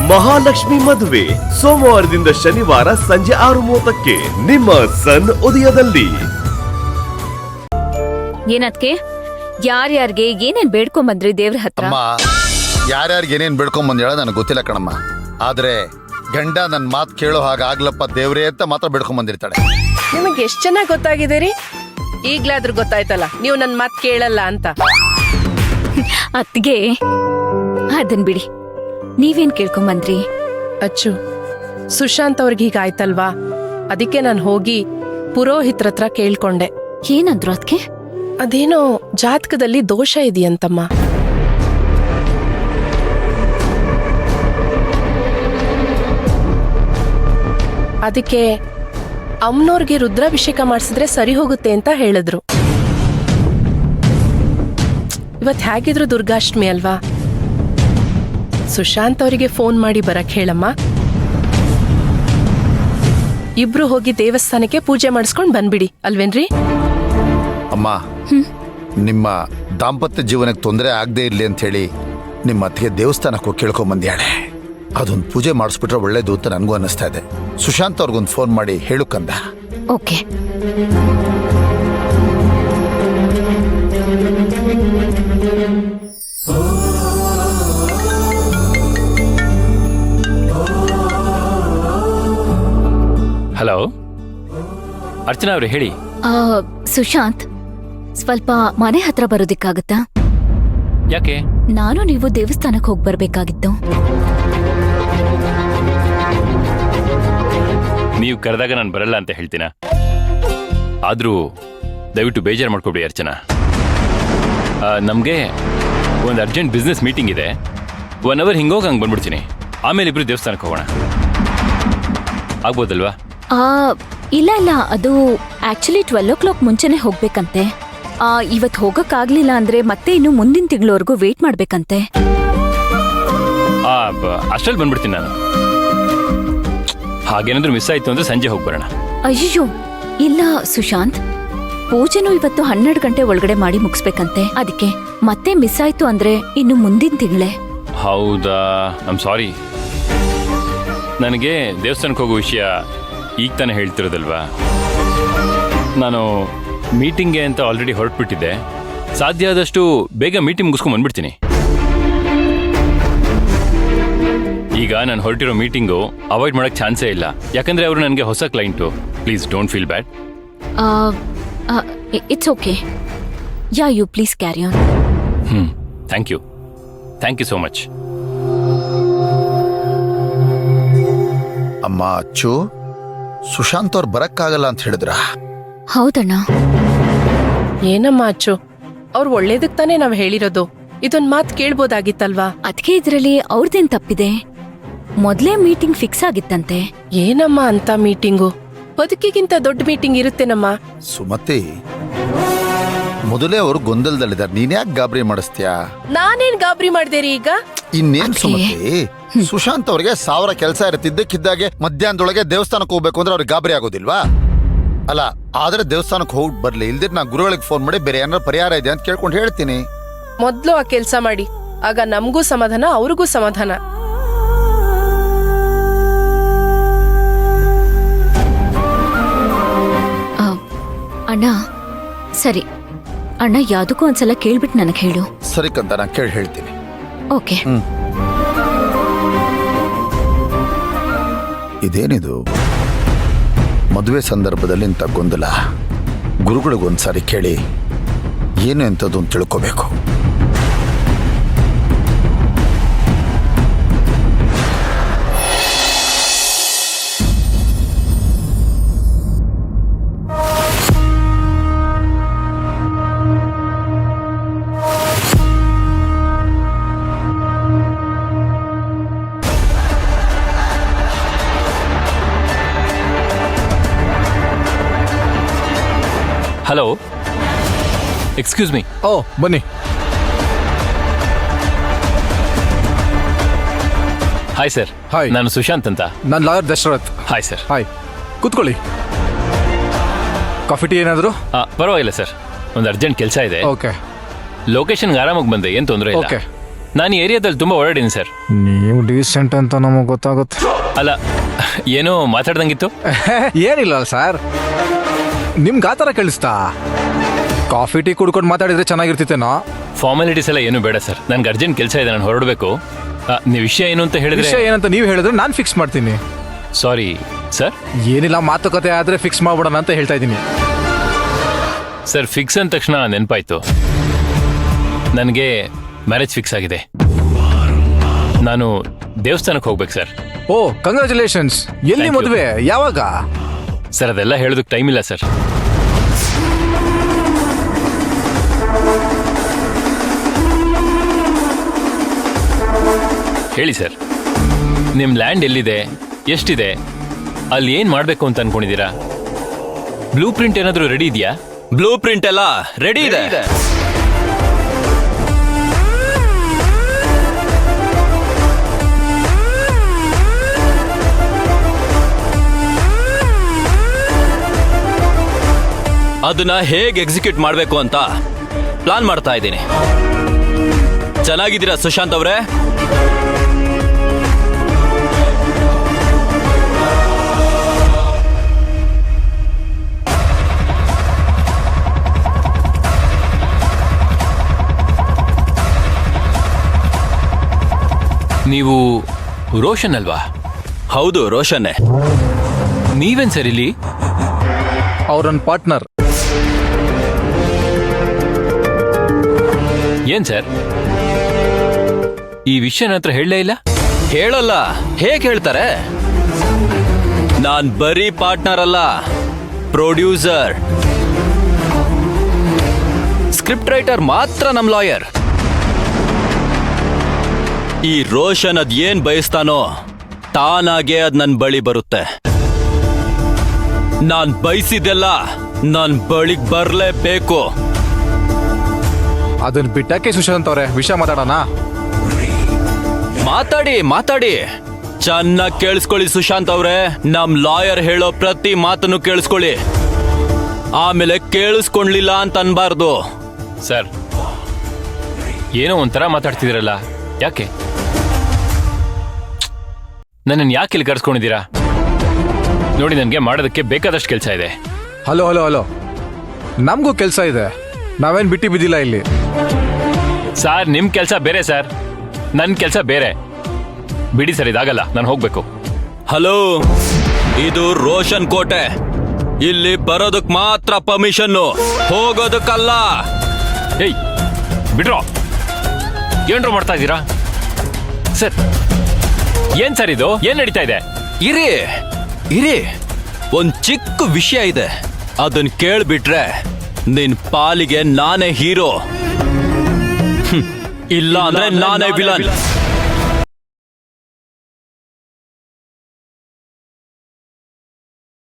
ಮಹಾಲಕ್ಷ್ಮಿ ಮದುವೆ ಸೋಮವಾರದಿಂದ ಶನಿವಾರ ಸಂಜೆ 6:30ಕ್ಕೆ ನಿಮ್ಮ ಸನ್ ಉದಯದಲ್ಲಿ. ಏನದ್ಕೆ ಯಾರ್ಯಾರಿಗೆ ಏನೇನ್ ಬೇಡ್ಕೊಂಡ್ ಬಂದ್ರಿ ದೇವ್ರ ಹತ್ರ? ಯಾರ್ಯಾರಿಗೆ ಏನೇನ್ ಬೇಡ್ಕೊಂಡ್ ಬಂದ್ ಹೇಳ ನನಗೆ ಗೊತ್ತಿಲ್ಲ ಕಣಮ್ಮ. ಆದ್ರೆ ಗಂಡ ನನ್ ಮಾತ್ ಕೇಳೋ ಹಾಗಾಗ್ಲಪ್ಪ ದೇವ್ರೇ ಅಂತ ಮಾತ್ರ ಬೇಡ್ಕೊಂಡ್ ಬಂದಿರ್ತಾಳೆ. ನಿಮಗೆ ಎಷ್ಟ್ ಚೆನ್ನಾಗ್ ಗೊತ್ತಾಗಿದೆ ರೀ. ಈಗ್ಲಾದ್ರೂ ಗೊತ್ತಾಯ್ತಲ್ಲ ನೀವು ನನ್ ಮಾತ್ ಕೇಳಲ್ಲ ಅಂತ. ಅತ್ಗೆ ಅದನ್ ಬಿಡಿ, ನೀವೇನ್ ಕೇಳ್ಕೊಂಡ್ ಬಂದ್ರಿ? ಅಚ್ಚು, ಸುಶಾಂತ್ ಅವ್ರಿಗೆ ಹೀಗಾಯ್ತಲ್ವಾ, ಅದಕ್ಕೆ ನಾನು ಹೋಗಿ ಪುರೋಹಿತ್ರ ಹತ್ರ ಕೇಳ್ಕೊಂಡೆ. ಏನಂದ್ರು ಅದ್ಕೆ? ಅದೇನೋ ಜಾತಕದಲ್ಲಿ ದೋಷ ಇದೆಯಂತಮ್ಮ. ಅದಕ್ಕೆ ಅಮ್ಮನವ್ರಿಗೆ ರುದ್ರಾಭಿಷೇಕ ಮಾಡಿಸಿದ್ರೆ ಸರಿ ಹೋಗುತ್ತೆ ಅಂತ ಹೇಳಿದ್ರು. ಇವತ್ ಹೇಗಿದ್ರು ದುರ್ಗಾಷ್ಟಮಿ ಅಲ್ವಾ, ಸುಶಾಂತ್ ಅವರಿಗೆ ಫೋನ್ ಮಾಡಿ ಬರಕ್ ಹೇಳಮ್ಮ. ಇಬ್ರು ಹೋಗಿ ದೇವಸ್ಥಾನಕ್ಕೆ ಪೂಜೆ ಮಾಡಿಸ್ಕೊಂಡ್ ಬಂದ್ಬಿಡಿ ಅಲ್ವೇನ್ರಿ? ಅಮ್ಮ, ನಿಮ್ಮ ದಾಂಪತ್ಯ ಜೀವನಕ್ಕೆ ತೊಂದರೆ ಆಗದೆ ಇರ್ಲಿ ಅಂತ ಹೇಳಿ ನಿಮ್ಮ ಅತ್ತಿಗೆ ದೇವಸ್ಥಾನಕ್ಕೆ ಹೋಗಿ ಕೇಳ್ಕೊಂಡ್ ಬಂದ್ಯಾಳೆ. ಅದೊಂದು ಪೂಜೆ ಮಾಡಿಸ್ಬಿಟ್ರೆ ಒಳ್ಳೇದು ಅಂತ ನನಗೂ ಅನ್ನಿಸ್ತಾ ಇದೆ. ಸುಶಾಂತ್ ಅವ್ರಿಗೊಂದು ಫೋನ್ ಮಾಡಿ ಹೇಳು ಕಂದ. ಓಕೆ. ಹಲೋ ಅರ್ಚನಾ ಅವ್ರೆ, ಹೇಳಿ. ಸುಶಾಂತ್, ಸ್ವಲ್ಪ ಮನೆ ಹತ್ರ ಬರೋದಿಕ್ಕಾಗತ್ತಾ? ಯಾಕೆ? ನಾನು ನೀವು ದೇವಸ್ಥಾನಕ್ಕೆ ಹೋಗಿ ಬರ್ಬೇಕಾಗಿತ್ತು. ನೀವು ಕರೆದಾಗ ನಾನು ಬರಲ್ಲ ಅಂತ ಹೇಳ್ತೀನ? ಆದ್ರೂ ದಯವಿಟ್ಟು ಬೇಜಾರು ಮಾಡ್ಕೊಬಿಡಿ ಅರ್ಚನಾ. ನಮಗೆ ಒಂದು ಅರ್ಜೆಂಟ್ ಬಿಸ್ನೆಸ್ ಮೀಟಿಂಗ್ ಇದೆ. 1 ಅವರ್ ಹಿಂಗೋಗಿ ಹಂಗೆ ಬಂದ್ಬಿಡ್ತೀನಿ. ಆಮೇಲೆ ಇಬ್ರು ದೇವಸ್ಥಾನಕ್ಕೆ ಹೋಗೋಣ, ಆಗ್ಬೋದಲ್ವಾ? ಇಲ್ಲ ಇಲ್ಲ, ಅದು ಆಕ್ಚುಲಿ 12 o'clock ಮುಂಚೆನೆ ಹೋಗ್ಬೇಕಂತೆ. ಇವತ್ತು ಹೋಗಕ್ಕಾಗ್ಲಿಲ್ಲ ಅಂದ್ರೆ ಮತ್ತೆ ಇನ್ನು ಮುಂದಿನ ತಿಂಗಳವರೆಗೂ ವೇಟ್ ಮಾಡ್ಬೇಕಂತೆ. ಅಷ್ಟ್ರಲ್ಲಿ ಬಂದ್ಬಿಡ್ತೀನಿ ನಾನು. ಹಾಗೇನಾದ್ರೂ ಮಿಸ್ ಆಯ್ತು ಅಂದ್ರೆ ಸಂಜೆ ಹೋಗಿ ಬರೋಣ. ಅಯ್ಯೋ ಇಲ್ಲ ಸುಶಾಂತ್, ಪೂಜೆನೂ ಇವತ್ತು 12 ಗಂಟೆ ಒಳಗಡೆ ಮಾಡಿ ಮುಗಿಸ್ಬೇಕಂತೆ. ಅದಕ್ಕೆ ಮತ್ತೆ ಮಿಸ್ ಆಯ್ತು ಅಂದ್ರೆ ಇನ್ನು ಮುಂದಿನ ತಿಂಗಳೇ. ಹೌದಾ? I'm sorry. ನನಗೆ ದೇವಸ್ಥಾನಕ್ಕೆ ಹೋಗೋ ವಿಷಯ ಈಗ ತಾನೇ ಹೇಳ್ತಿರೋದಲ್ವಾ. ನಾನು ಮೀಟಿಂಗ್ಗೆ ಅಂತ ಆಲ್ರೆಡಿ ಹೊರಟ್ಬಿಟ್ಟಿದ್ದೆ. ಸಾಧ್ಯ ಆದಷ್ಟು ಬೇಗ ಮೀಟಿಂಗ್ ಮುಗಿಸ್ಕೊಂಡು ಬಂದ್ಬಿಡ್ತೀನಿ. ಈಗ ನಾನು ಹೊರಟಿರೋ ಮೀಟಿಂಗು ಅವಾಯ್ಡ್ ಮಾಡೋಕ್ಕೆ ಚಾನ್ಸೇ ಇಲ್ಲ, ಯಾಕಂದ್ರೆ ಅವರು ನನಗೆ ಹೊಸ client. Please don't feel bad. It's okay. Yeah, you please carry on. Thank you so much. ಅಮ್ಮ, ಅಚ್ಚು, ಸುಶಾಂತ್ ಅವ್ರು ಬರಕ್ಕಾಗಲ್ಲ ಅಂತ ಹೇಳಿದ್ರ? ಹೌದಣ್ಣ. ಏನಮ್ಮ ಅಚ್ಚು, ಅವ್ರು ಒಳ್ಳೇದಕ್ ತಾನೇ ನಾವ್ ಹೇಳಿರೋದು. ಇದೊಂದ್ ಮಾತ್ ಕೇಳ್ಬೋದಾಗಿತ್ತಲ್ವಾ? ಅದಕ್ಕೆ ಇದ್ರಲ್ಲಿ ಅವ್ರದೇನ್ ತಪ್ಪಿದೆ? ಮೊದ್ಲೇ ಮೀಟಿಂಗ್ ಫಿಕ್ಸ್ ಆಗಿತ್ತಂತೆ. ಏನಮ್ಮ ಅಂತ ಮೀಟಿಂಗು? ಬದುಕಿಗಿಂತ ದೊಡ್ಡ ಮೀಟಿಂಗ್ ಇರುತ್ತೇನಮ್ಮ. ಸುಮತಿ, ಮೊದಲೇ ಅವರು ಗೊಂದಲದಲ್ಲಿದ್ದಾರೆ, ನೀನ್ ಯಾಕೆ ಗಾಬರಿ ಮಾಡಿಸ್ತೀಯಾ? ನಾನೇನ್ ಗಾಬರಿ ಮಾಡ್ದೇರಿ ಈಗ? ಇನ್ನೇನ್ ಸುಮತಿ, ಸುಶಾಂತ್ ಅವ್ರಿಗೆ 1000 ಕೆಲಸ ಇರುತ್ತಿದ್ದಕ್ಕಿದ್ದಾಗೆ ಮಧ್ಯಾಹ್ನದೊಳಗೆ ದೇವಸ್ಥಾನಕ್ಕೆ ಹೋಗ್ಬೇಕು ಅಂದ್ರೆ ಅವ್ರಿಗೆ ಗಾಬರಿ ಆಗೋದಿಲ್ವಾ? ಅಲ್ಲ, ಆದ್ರೆ ದೇವಸ್ಥಾನಕ್ಕೆ ಹೋಗಿ ಬರ್ಲಿ, ಇಲ್ದಿರ್ ನಾ ಗುರುಗಳಿಗೆ ಫೋನ್ ಮಾಡಿ ಬೇರೆ ಏನಾದ್ರು ಪರಿಹಾರ ಇದೆ ಅಂತ ಕೇಳ್ಕೊಂಡು ಹೇಳ್ತೀನಿ. ಮೊದ್ಲು ಆ ಕೆಲ್ಸ ಮಾಡಿ, ಆಗ ನಮ್ಗೂ ಸಮಾಧಾನ, ಅವ್ರಿಗೂ ಸಮಾಧಾನ. ಅಣ್ಣ ಸರಿ, ಅಣ್ಣ ಯಾವ್ದಕ್ಕೂ ಒಂದ್ಸಲ ಕೇಳ್ಬಿಟ್ಟು ನನಗೆ ಹೇಳು. ಸರಿ ಕಂತ, ನಾನು ಕೇಳಿ ಹೇಳ್ತೀನಿ. ಓಕೆ. ಇದೇನಿದು ಮದುವೆ ಸಂದರ್ಭದಲ್ಲಿ ಇಂಥ ಗೊಂದಲ? ಗುರುಗಳಿಗೊಂದ್ಸಾರಿ ಕೇಳಿ ಏನು ಎಂಥದ್ದು ಅಂತ ತಿಳ್ಕೋಬೇಕು. Hello, excuse me. ಓ, ಬನ್ನಿ. Hi sir. ಹಾಯ್, ನಾನು ಸುಶಾಂತ್ ಅಂತ. ನಾನು lawyer Dashrath. Hi sir. Hi, ಕೂತ್ಕೊಳ್ಳಿ. ಕಾಫಿ ಟೀ ಏನಾದ್ರು? ಪರವಾಗಿಲ್ಲ ಸರ್, ಒಂದು ಅರ್ಜೆಂಟ್ ಕೆಲಸ ಇದೆ. ಓಕೆ. ಲೊಕೇಶನ್ಗೆ ಆರಾಮಾಗಿ ಬಂದೆ, ಏನು ತೊಂದರೆ ಇಲ್ಲ. ಓಕೆ, ನಾನು ಈ ಏರಿಯಾದಲ್ಲಿ ತುಂಬ ಓಡಾಡಿದ್ದೀನಿ ಸರ್. ನೀವು ಡೀಸೆಂಟ್ ಅಂತ ನಮಗೆ ಗೊತ್ತಾಗುತ್ತೆ. ಅಲ್ಲ, ಏನೋ ಮಾತಾಡ್ದಂಗಿತ್ತು. ಏನಿಲ್ಲ ಸರ್, ನಿಮ್ಗೆ ಆ ಥರ ಕೇಳಿಸ್ತಾ? ಕಾಫಿ ಟೀ ಕುಡ್ಕೊಂಡು ಮಾತಾಡಿದ್ರೆ ಚೆನ್ನಾಗಿರ್ತಿತ್ತೇನೋ. ಫಾರ್ಮಾಲಿಟೀಸ್ ಎಲ್ಲ ಏನು ಬೇಡ ಸರ್, ನನ್ಗೆ ಅರ್ಜೆಂಟ್ ಕೆಲಸ ಇದೆ, ನಾನು ಹೊರಡಬೇಕು. ನೀವು ವಿಷಯ ಏನು ಅಂತ ಹೇಳಿದ್ರೆ? ವಿಷಯ ಏನಂತ ನೀವು ಹೇಳಿದ್ರೆ ನಾನು ಫಿಕ್ಸ್ ಮಾಡ್ತೀನಿ. Sorry sir. ಏನಿಲ್ಲ, ಮಾತುಕತೆ ಆದರೆ ಫಿಕ್ಸ್ ಮಾಡ್ಬಿಡೋಣ ಅಂತ ಹೇಳ್ತಾ ಇದ್ದೀನಿ. ಸರ್, ಫಿಕ್ಸ್ ಅಂದ ತಕ್ಷಣ ನೆನಪಾಯ್ತು, ನನಗೆ ಮ್ಯಾರೇಜ್ ಫಿಕ್ಸ್ ಆಗಿದೆ. ನಾನು ದೇವಸ್ಥಾನಕ್ಕೆ ಹೋಗ್ಬೇಕು ಸರ್. ಓ, ಕಂಗ್ರ್ಯಾಚುಲೇಷನ್ಸ್. ಎಲ್ಲಿ Thank you. ಮದುವೆ? ಯಾವಾಗ? ಸರ್, ಅದೆಲ್ಲ ಹೇಳೋದಕ್ಕೆ ಟೈಮ್ ಇಲ್ಲ ಸರ್. ಹೇಳಿ ಸರ್, ನಿಮ್ಮ ಲ್ಯಾಂಡ್ ಎಲ್ಲಿದೆ, ಎಷ್ಟಿದೆ, ಅಲ್ಲಿ ಏನು ಮಾಡಬೇಕು ಅಂತ ಅನ್ಕೊಂಡಿದ್ದೀರಾ? ಬ್ಲೂ ಪ್ರಿಂಟ್ ಏನಾದರೂ ರೆಡಿ ಇದೆಯಾ? ಬ್ಲೂ ಪ್ರಿಂಟ್ ಎಲ್ಲ ರೆಡಿ ಇದೆ. ಅದನ್ನ ಹೇಗೆ ಎಕ್ಸಿಕ್ಯೂಟ್ ಮಾಡಬೇಕು ಅಂತ ಪ್ಲಾನ್ ಮಾಡ್ತಾ ಇದ್ದೀನಿ. ಚೆನ್ನಾಗಿದ್ದೀರಾ ಸುಶಾಂತ್ ಅವರೇ? ನೀವು ರೋಷನ್ ಅಲ್ವಾ? ಹೌದು, ರೋಷನ್ನೇ. ನೀವೇನ್ ಸರ್ ಇಲ್ಲಿ? ಅವ್ರ ನನ್ನ ಪಾರ್ಟ್ನರ್. ಏನ್ ಸರ್, ಈ ವಿಷಯ ನನ್ನ ಹತ್ರ ಹೇಳಲೇ ಇಲ್ಲ? ಹೇಳಲ್ಲ, ಹೇಗೆ ಹೇಳ್ತಾರೆ? ನಾನ್ ಬರೀ ಪಾರ್ಟ್ನರ್ ಅಲ್ಲ, ಪ್ರೊಡ್ಯೂಸರ್. ಸ್ಕ್ರಿಪ್ಟ್ ರೈಟರ್ ಮಾತ್ರ ನಮ್ ಲಾಯರ್. ಈ ರೋಷನ್ ಅದ್ ಏನ್ ಬಯಸ್ತಾನೋ ತಾನಾಗೆ ಅದ್ ನನ್ ಬಳಿ ಬರುತ್ತೆ. ನಾನ್ ಬಯಸಿದ್ದೆಲ್ಲ ನನ್ ಬಳಿಗ್ ಬರ್ಲೇಬೇಕು. ಅದನ್ನ ಬಿಟ್ಟಕ್ಕೆ ಸುಶಾಂತ್ ಅವರೇ, ವಿಷಯ ಮಾತಾಡೋಣ. ಮಾತಾಡಿ ಮಾತಾಡಿ, ಚೆನ್ನಾಗಿ ಕೇಳಿಸ್ಕೊಳ್ಳಿ ಸುಶಾಂತ್ ಅವ್ರೆ. ನಮ್ ಲಾಯರ್ ಹೇಳೋ ಪ್ರತಿ ಮಾತನ್ನು ಕೇಳಿಸ್ಕೊಳ್ಳಿ, ಆಮೇಲೆ ಕೇಳಿಸ್ಕೊಂಡ್ಲಿಲ್ಲ ಅಂತ ಅನ್ಬಾರ್ದು. ಸರ್, ಏನೋ ಒಂಥರ ಮಾತಾಡ್ತಿದ್ದೀರಲ್ಲ, ಯಾಕೆ? ನನ್ನನ್ನು ಯಾಕೆ ಇಲ್ಲಿ ಕರ್ಸ್ಕೊಂಡಿದ್ದೀರಾ? ನೋಡಿ, ನನಗೆ ಮಾಡೋದಕ್ಕೆ ಬೇಕಾದಷ್ಟು ಕೆಲಸ ಇದೆ. ಹಲೋ ಹಲೋ ಹಲೋ, ನಮಗೂ ಕೆಲಸ ಇದೆ, ನಾವೇನು ಬಿಟ್ಟು ಬಿದ್ದಿಲ್ಲ ಇಲ್ಲಿ. ಸರ್, ನಿಮ್ಮ ಕೆಲಸ ಬೇರೆ ಸರ್, ನನ್ನ ಕೆಲಸ ಬೇರೆ. ಬಿಡಿ ಸರ್, ಇದಾಗಲ್ಲ, ನಾನು ಹೋಗ್ಬೇಕು. ಹಲೋ, ಇದು ರೋಷನ್ ಕೋಟೆ. ಇಲ್ಲಿ ಬರೋದಕ್ ಮಾತ್ರ ಪರ್ಮಿಷನ್ನು, ಹೋಗೋದಕ್ಕಲ್ಲ. ಏಯ್, ಬಿಡ್ರೋ, ಏನ್ರೋ ಮಾಡ್ತಾ ಇದ್ದೀರಾ? ಸರ್, ಏನ್ ಸರ್ ಇದು? ಏನ್ ನಡೀತಾ ಇದೆ? ಇರಿ ಇರಿ, ಒಂದ್ ಚಿಕ್ಕ ವಿಷಯ ಇದೆ, ಅದನ್ ಕೇಳ್ಬಿಟ್ರೆ ನಿನ್ ಪಾಲಿಗೆ ನಾನೇ ಹೀರೋ, ಇಲ್ಲ ಅಂದ್ರೆ ನಾನೇ ವಿಲನ್.